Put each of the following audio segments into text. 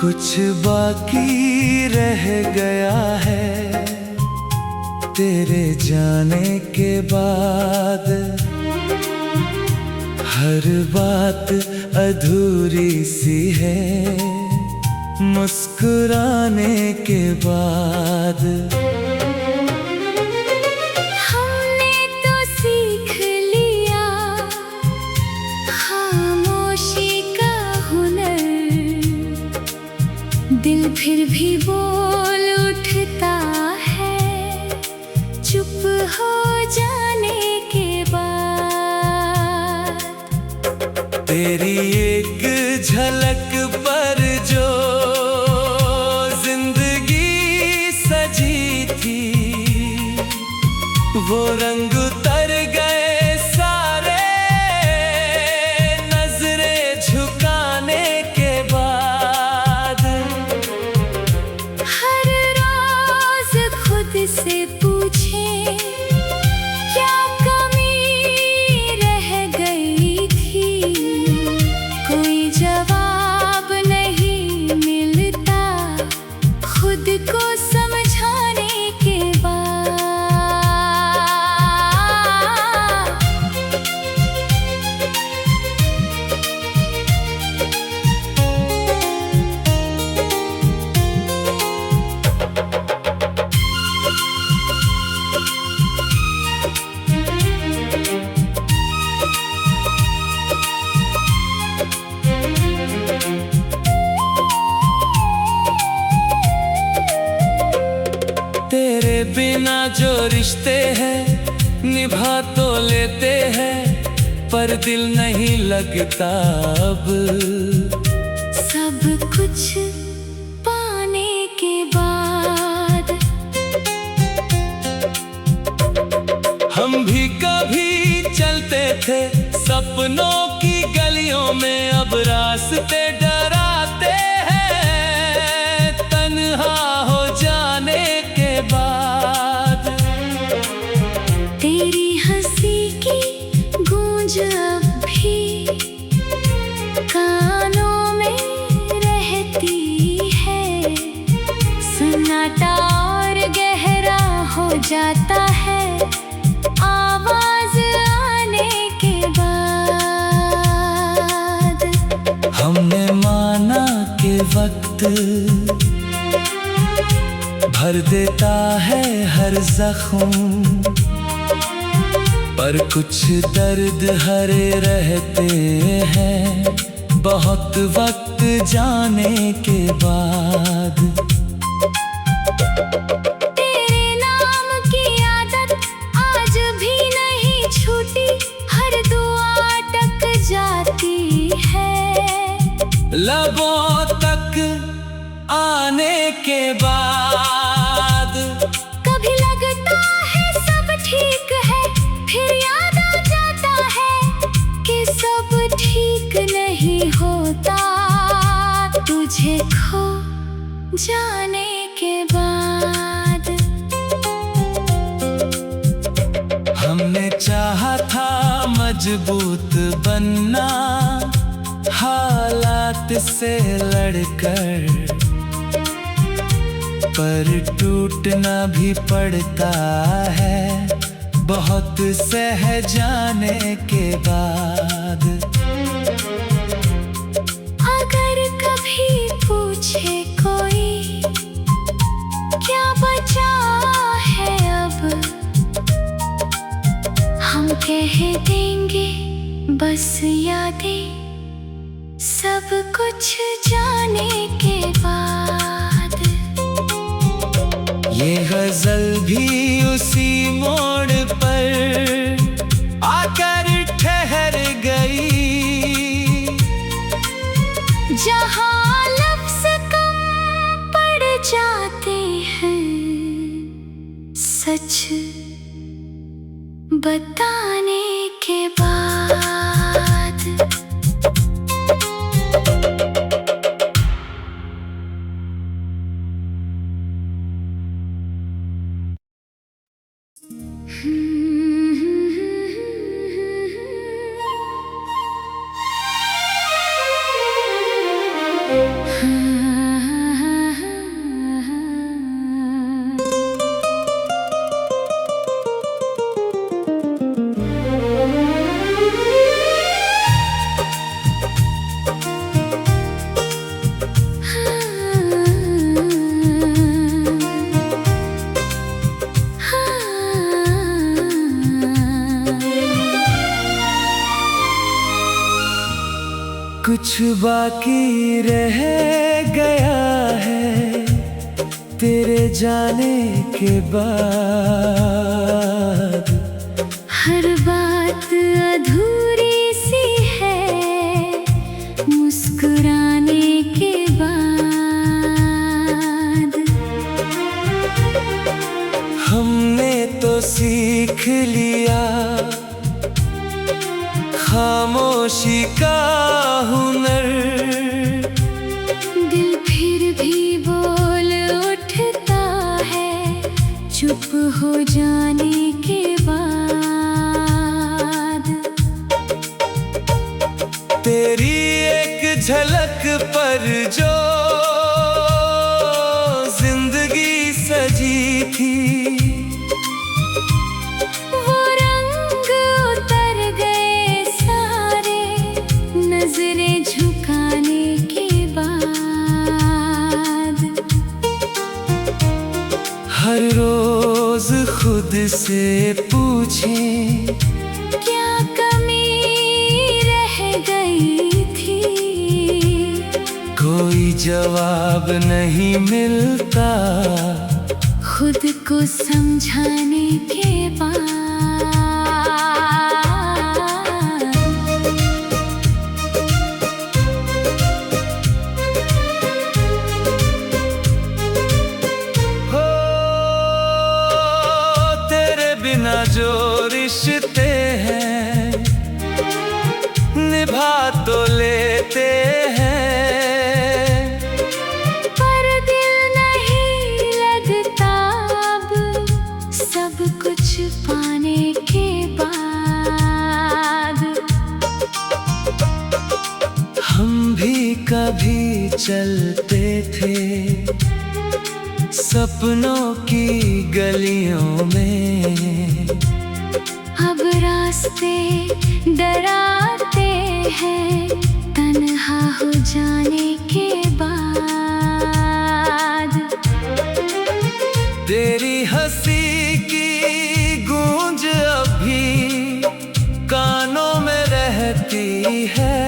कुछ बाकी रह गया है तेरे जाने के बाद। हर बात अधूरी सी है मुस्कुराने के बाद। हमने तो सीख लिया खामोशी का हुनर, दिल फिर भी बोल उठता है चुप हो जाने के बाद। तेरी एक झलक पर जो जिंदगी सजी थी, वो रंग उतर गए सारे नजरें झुकाने के बाद। हर रोज खुद से पूछे क्या कमी रह गई थी, कोई जवाब नहीं मिलता खुद को समझाने के बाद। तेरे बिना जो रिश्ते हैं निभा तो लेते हैं, पर दिल नहीं लगता अब। सब कुछ पाने के बाद हम भी कभी चलते थे सपनों की गलियों में, अब रास्ते डराते हैं तन्हा हो जाने के बाद। तेरी हंसी की गूंज अब भी कानों में रहती है, सन्नाटा और गहरा हो जाता है आवाज आने के बाद। हमने माना कि वक्त भर देता है हर जख्म, पर कुछ दर्द हरे रहते हैं बहुत वक्त जाने के बाद। तेरे नाम की आदत आज भी नहीं छूटी, हर दुआ अटक जाती है लबों तक आने के बाद। कभी लगता है सब ठीक है, फिर याद आ जाता है कि सब ठीक नहीं होता तुझे खो जाने के बाद। हमने चाहा था मजबूत बनना हालात से लड़कर, पर टूटना भी पड़ता है बहुत सह जाने के बाद। अगर कभी पूछे कोई क्या बचा है अब, हम कह देंगे बस यादें सब कुछ जाने के बाद। ये गजल भी उसी मोड़ पर आकर ठहर गई, जहाँ लफ्ज़ कम पड़ जाते हैं सच बताने के बाद। कुछ बाकी रह गया है तेरे जाने के बाद। हर बात अधूरी सी है मुस्कुराने के बाद। हमने तो सीख लिया खामोशी का हुनर, दिल फिर भी बोल उठता है चुप हो जाने के बाद। तेरी एक झलक पर जो जिंदगी सजी थी, वो रंग उतर गए सारे नजरें झुकाने के बाद। हर रोज खुद से पूछें क्या कमी रह गई थी, कोई जवाब नहीं मिलता खुद को समझाने के बाद। हो तेरे बिना जो रिश्ते हैं निभा तो लेते हैं, पर दिल नहीं लगता अब सब कुछ पाने के बाद। हम भी कभी चलते थे सपनों की गलियों में, अब रास्ते डराते हैं तन्हा हो जाने के बाद। तेरी हंसी की गूंज अभी कानों में रहती है,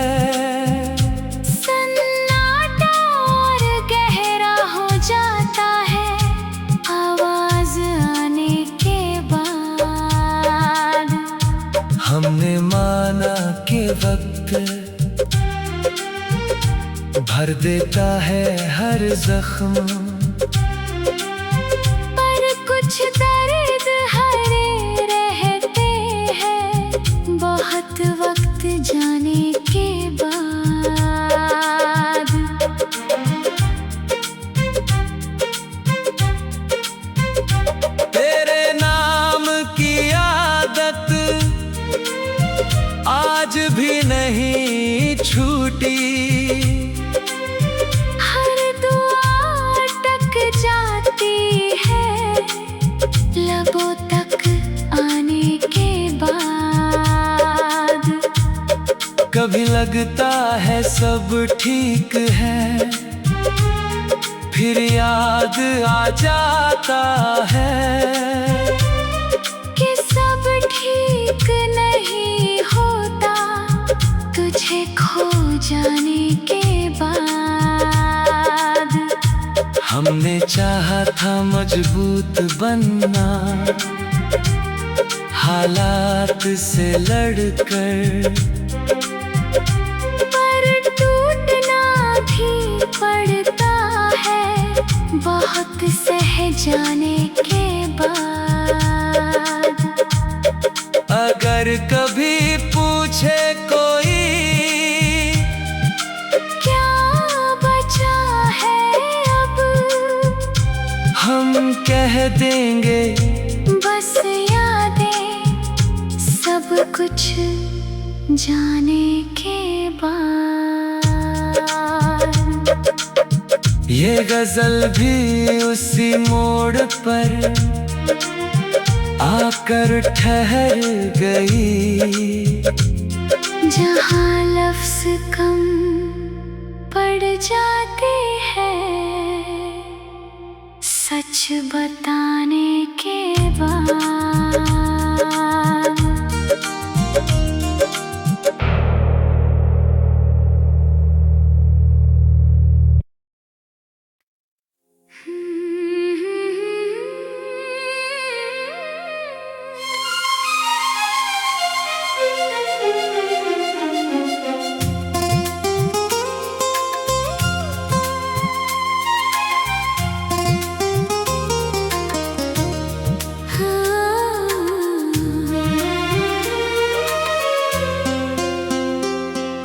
सन्नाटा और गहरा हो जाता है आवाज आने के बाद। हमने माना कि वक्त भर देता है हर जख्म, पर कुछ दर्द हरे रहते हैं बहुत वक्त जाने के बाद। तेरे नाम की आदत आज भी नहीं छूटी, हर दुआ अटक जाती है लबों तक आने के बाद। कभी लगता है सब ठीक है फिर याद आ जाता है कि सब ठीक नहीं होता तुझे खो जाने के बाद। हमने चाहा था मजबूत बनना हालात से लड़कर, पर टूटना भी पड़ता है बहुत सह जाने के बाद। अगर कभी पूछे कोई क्या बचा है अब, हम कह देंगे बस यादें सब कुछ जाने के बाद। ये गजल भी उसी मोड़ पर आकर ठहर गई, जहाँ लफ्ज कम पड़ जाते हैं सच बताने के बाद।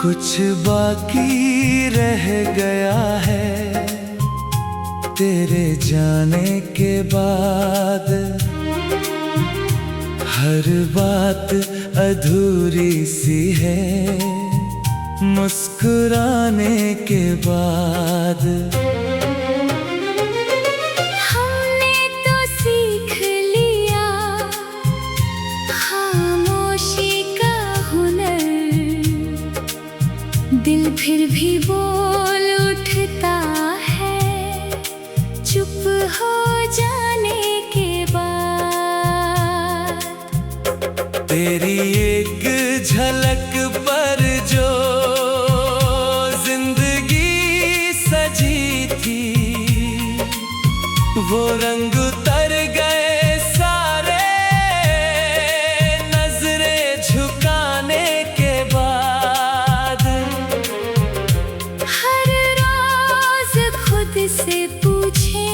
कुछ बाकी रह गया है तेरे जाने के बाद, हर बात अधूरी सी है मुस्कुराने के बाद। हमने तो सीख लिया खामोशी का हुनर, दिल फिर भी बोल उठता है चुप हो जाने के बाद। तेरी एक झलक पर जो जिंदगी सजी थी, वो रंग उतर गए सारे नजरें झुकाने के बाद। हर रोज खुद से पूछे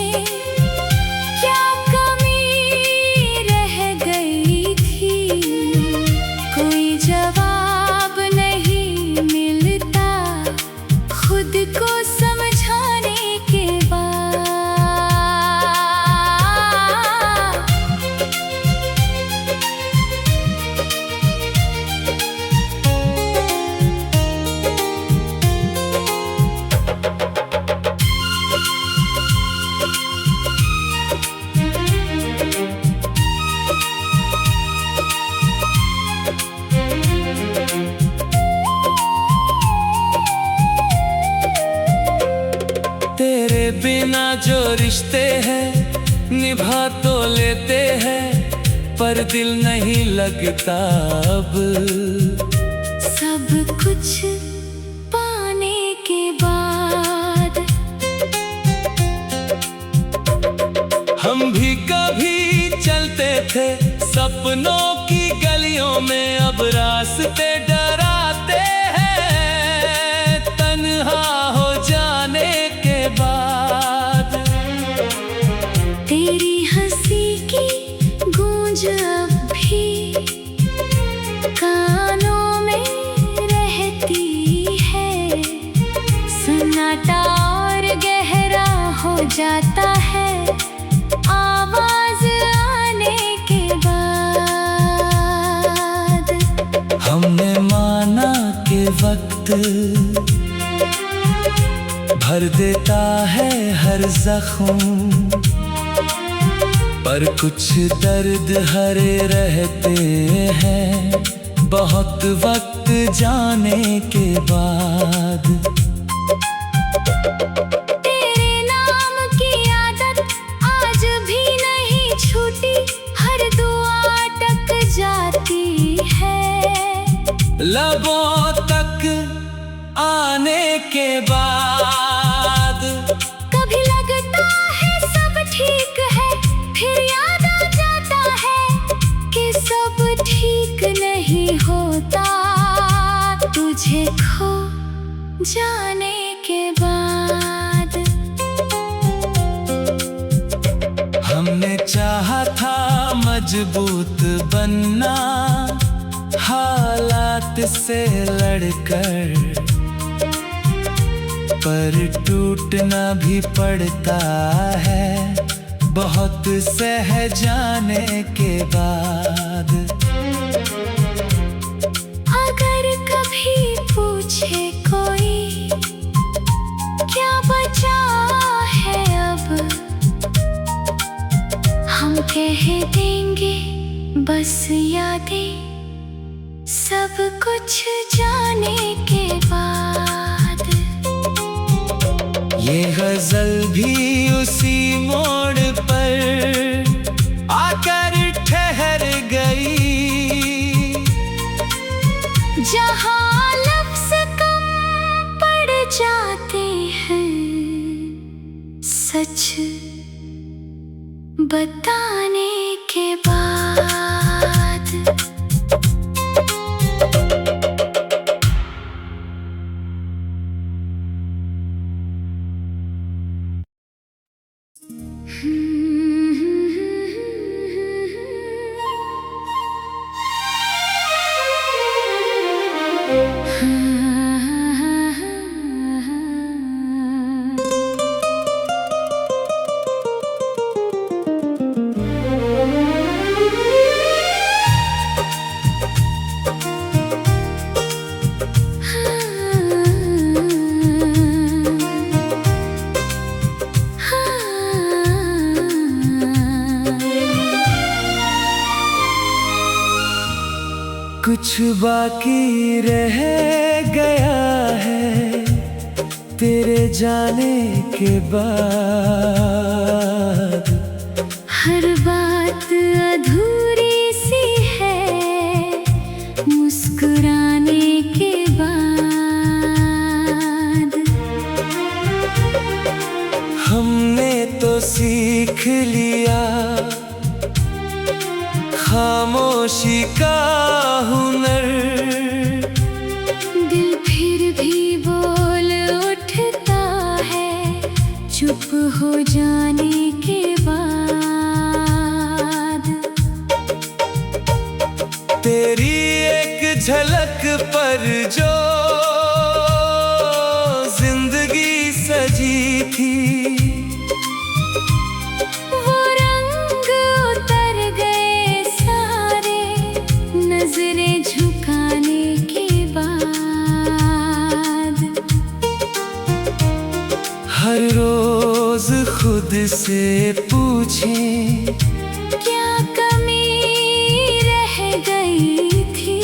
क्या कमी रह गई थी, कोई जवाब नहीं मिलता खुद को समझाने के बाद। तेरे बिना जो रिश्ते हैं निभा तो लेते हैं, पर दिल नहीं लगता अब। सब कुछ पाने के बाद हम भी कभी चलते थे सपनों की गलियों में, अब रास्ते डराते हैं तन्हा हो जाने के बाद। तेरी हंसी की गूंज अब भी कानों में रहती है, सन्नाटा और गहरा हो जाता है आवाज आने के बाद। हमने माना कि वक्त भर देता है हर जख्म, पर कुछ दर्द हरे रहते हैं बहुत वक्त जाने के बाद। तेरे नाम की आदत आज भी नहीं छूटी, हर दुआ अटक जाती है लबों तक आने के बाद। कभी लगता है सब ठीक है, फिर याद आ जाता है कि सब ठीक नहीं होता तुझे खो जाने के बाद। हमने चाहा था मजबूत बनना हालात से लड़कर, पर टूटना भी पड़ता है बहुत सह जाने के बाद। अगर कभी पूछे कोई क्या बचा है अब, हम कह देंगे बस यादें सब कुछ जाने के बाद। ये गजल भी उसी मोड़ पर आकर ठहर गई, जहाँ लफ्ज़ कम पड़ जाते हैं सच बताने के बाद। कुछ बाकी रह गया है तेरे जाने के बाद। हर बात अधूरी सी है मुस्कुराने के बाद। हमने तो सीख लिया खामोशी का हुनर, दिल फिर भी बोल उठता है चुप हो जाने के बाद। तेरी एक झलक पर जो जिंदगी सजी थी, वो रंग उतर गए सारे नजरें झुकाने के बाद। हर रोज खुद से पूछें क्या कमी रह गई थी,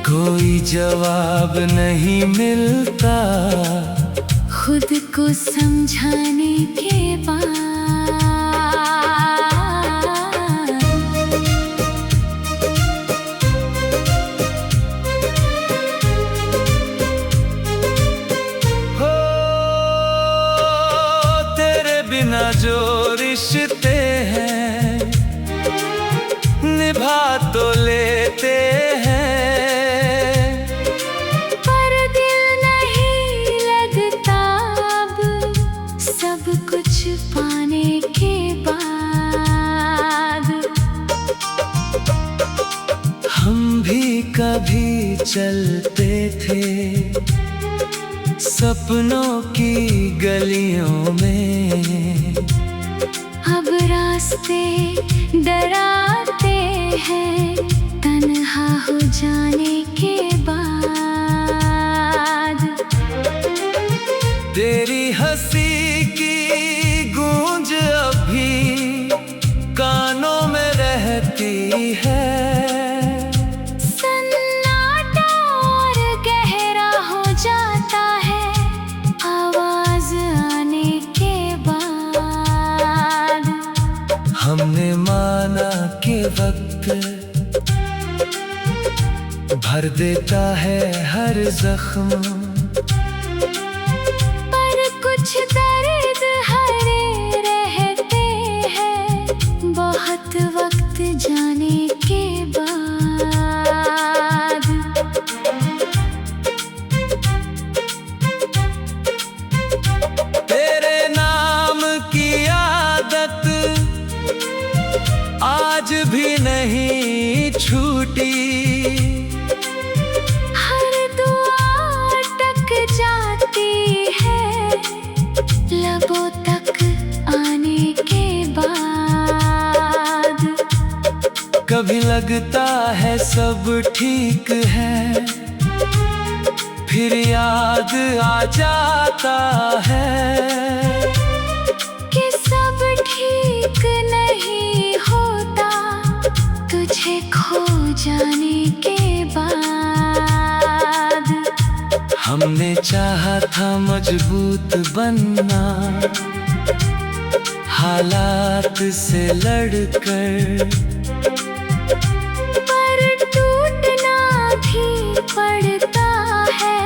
कोई जवाब नहीं मिलता खुद को समझाने के बाद। हो तेरे बिना जो रिश्ते हैं निभा तो लेते हैं, पर दिल नहीं लगता अब सब कुछ पाने के बाद। हम भी कभी चलते थे सपनों की गलियों में, अब रास्ते डराते हैं तन्हा हो जाने के बाद। तेरी हंसी की गूंज अभी कानों में रहती है, सन्नाटा और गहरा हो जाता है आवाज आने के बाद। हमने माना कि वक्त भर देता है हर जख्म, पर कुछ दर्द हरे रहते हैं बहुत वक्त जाने के बाद। तेरे नाम की आदत आज भी नहीं छूटी, हर दुआ अटक जाती है लबों तक आने के बाद। कभी लगता है सब ठीक है फिर याद आ जाता है कि सब ठीक नहीं होता तुझे खो जाने के बाद। हमने चाहा था मजबूत बनना हालात से लड़कर, पर टूटना भी पड़ता है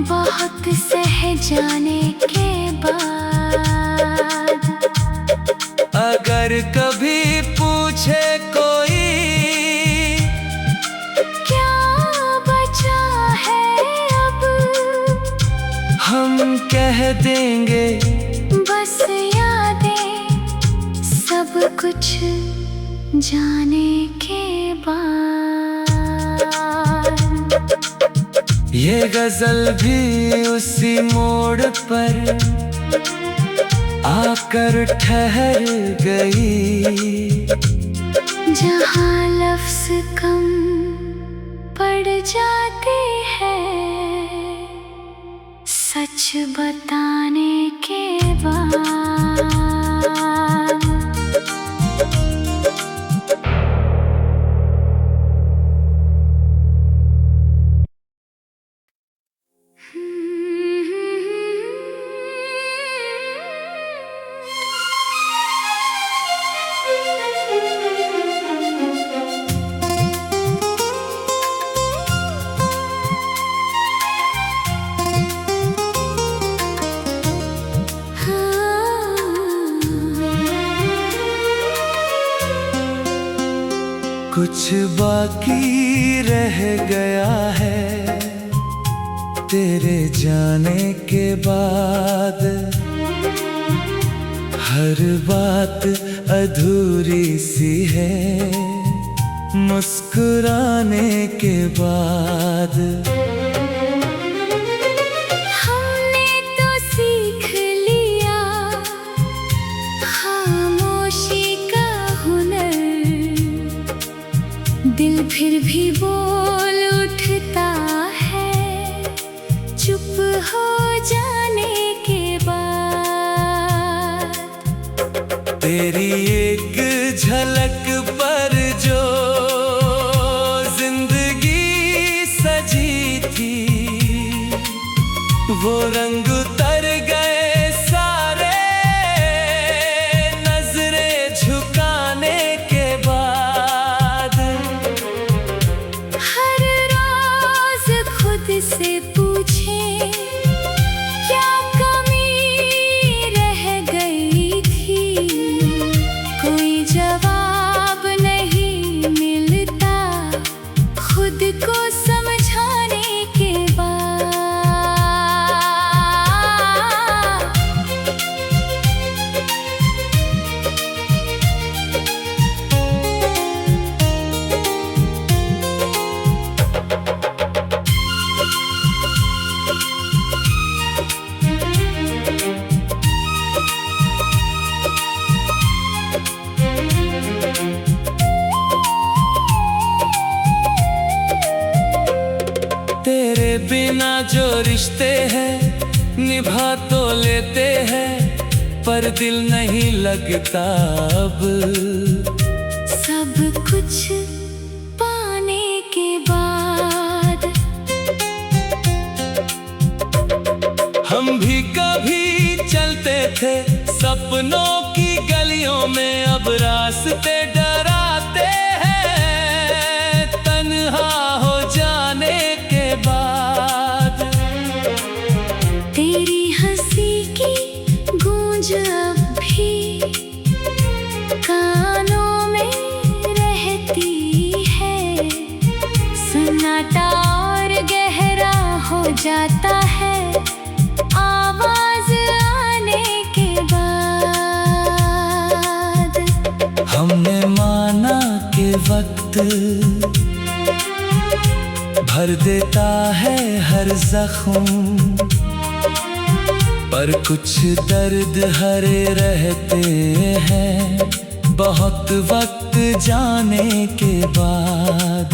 बहुत सह जाने के बाद। अगर कभी पूछे कोई क्या बचा है अब, हम कह देंगे बस यादें सब कुछ जाने के बाद। ये गजल भी उसी मोड़ पर आकर ठहर गई, जहाँ लफ्ज़ कम पड़ जाते हैं सच बताने के बाद। कुछ बाकी रह गया है तेरे जाने के बाद, हर बात अधूरी सी है मुस्कुराने के बाद। हमने तो सीख लिया खामोशी का हुनर, दिल फिर भी बोल उठता है चुप हो जाने के बाद। तेरी एक झलक पर जो जिंदगी सजी थी, वो रंग उतर गए सारे नजरें झुकाने के बाद। हर रोज खुद से पूछे क्या कमी रह गई थी, कोई जवाब नहीं मिलता खुद को समझाने के बाद। तेरे बिना जो रिश्ते हैं निभा तो लेते हैं, पर दिल नहीं लगता अब। सब कुछ पाने के बाद हम भी कभी चलते थे सपनों की गलियों में, अब रास्ते डराते हैं तन्हा हो जाने के बाद। तेरी हंसी की गूंज अब भी कानों में रहती है, सन्नाटा और गहरा हो जाता है आवाज आने के बाद। हमने माना कि वक्त भर देता है हर जख्म, पर कुछ दर्द हरे रहते हैं बहुत वक्त जाने के बाद।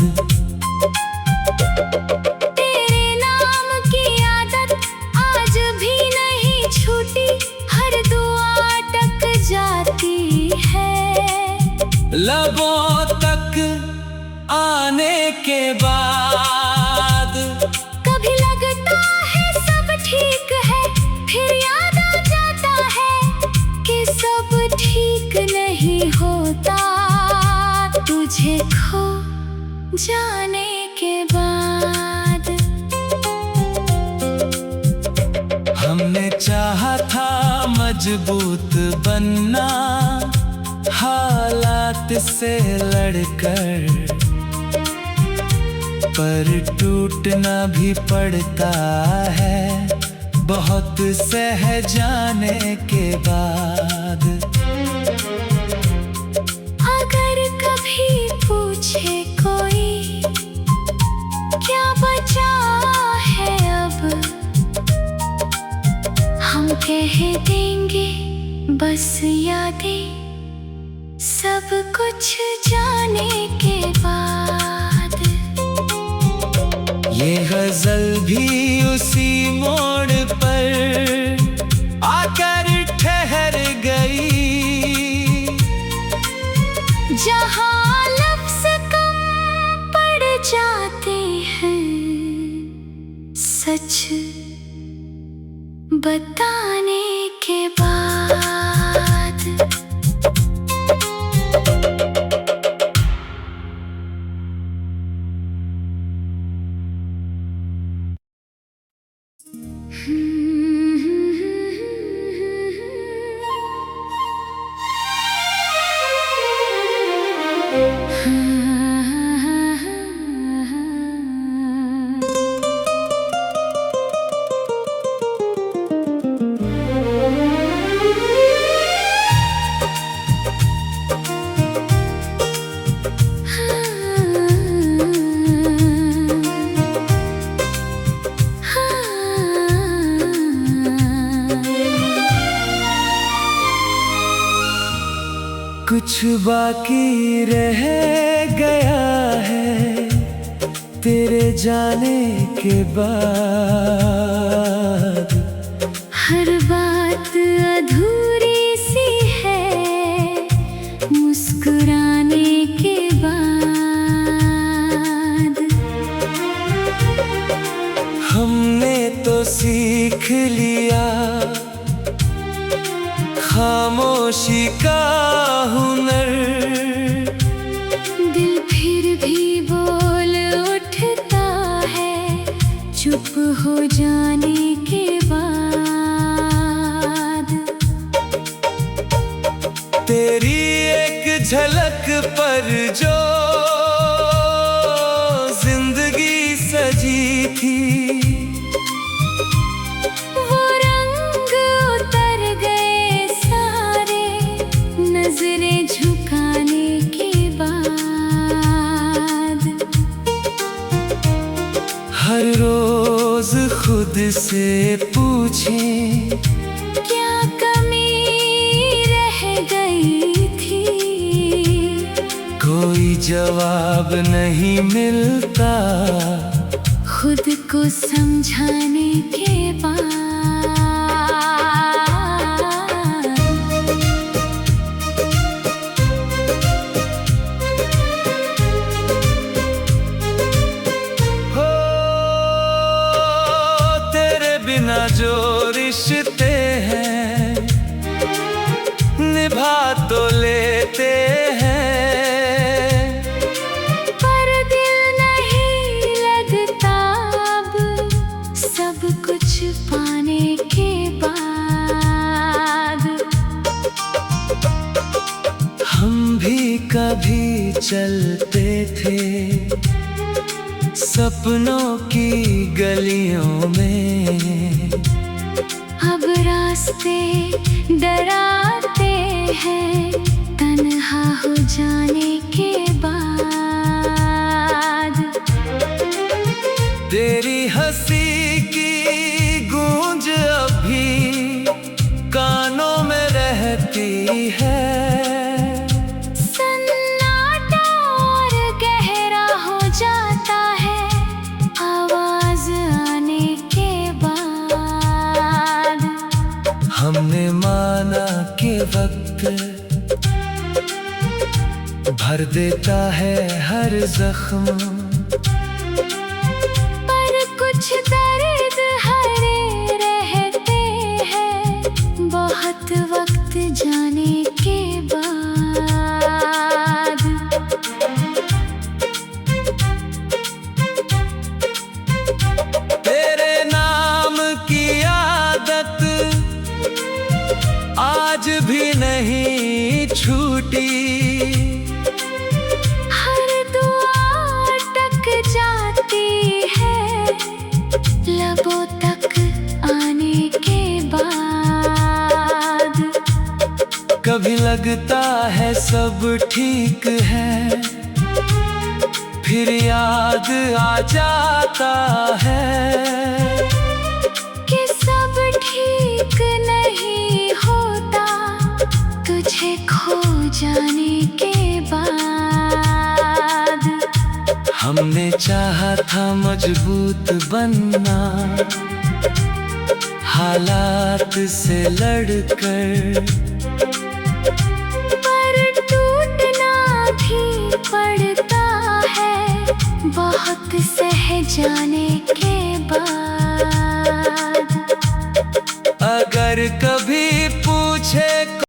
तेरे नाम की आदत आज भी नहीं छूटी, हर दुआ अटक जाती है लबों तक आने के बाद। कभी लगता है सब ठीक है, फिर याद आ जाता है कि सब ठीक नहीं होता तुझे खो जाने के बाद। हमने चाहा था मजबूत बनना हालात से लड़कर, पर टूटना भी पड़ता है बहुत सह जाने के बाद। अगर कभी पूछे कोई क्या बचा है अब, हम कह देंगे बस यादें सब कुछ जाने के बाद। ये गजल भी उसी मोड़ पर आकर ठहर गई, जहाँ लफ्ज़ कम पड़ जाते हैं सच बताने के बाद। बाकी रह गया है तेरे जाने के बाद। हर बात अधूरी सी है मुस्कुराने के बाद। हमने तो सीख लिया खामोशी का हुनर, दिल फिर भी बोल उठता है चुप हो जाने के बाद। तेरी एक झलक पर जो जिंदगी सजी थी, वो रंग उतर गए सारे नजरें झुकाने के बाद। हर रोज खुद से पूछें क्या कमी रह गई थी, कोई जवाब नहीं मिलता खुद को समझाने के बाद। हो तेरे बिना जो रिश्ते हैं निभा तो लेते हैं, पर दिल नहीं लगता अब सब कुछ पाने के बाद। हम भी कभी चलते थे सपनों की गलियों में, अब रास्ते डराते हैं तन्हा हो जाने के बाद। तेरी हंसी की गूंज अभी कानों में रहती है, सन्नाटा और गहरा हो जाता है आवाज आने के बाद। हमने माना कि वक्त भर देता है हर जख्म, पर कुछ दर्द हरे रहते हैं बहुत वक्त जाने के बाद। तेरे नाम की आदत आज भी नहीं छूटी, हर दुआ अटक जाती है लबों तक आने के बाद। कभी लगता है सब ठीक है फिर याद आ जाता है कि सब ठीक नहीं होता तुझे खो जाने के बाद। हमने चाहा था मजबूत बनना हालात से लड़कर, पर टूटना भी पड़ता है बहुत सह जाने के बाद। अगर कभी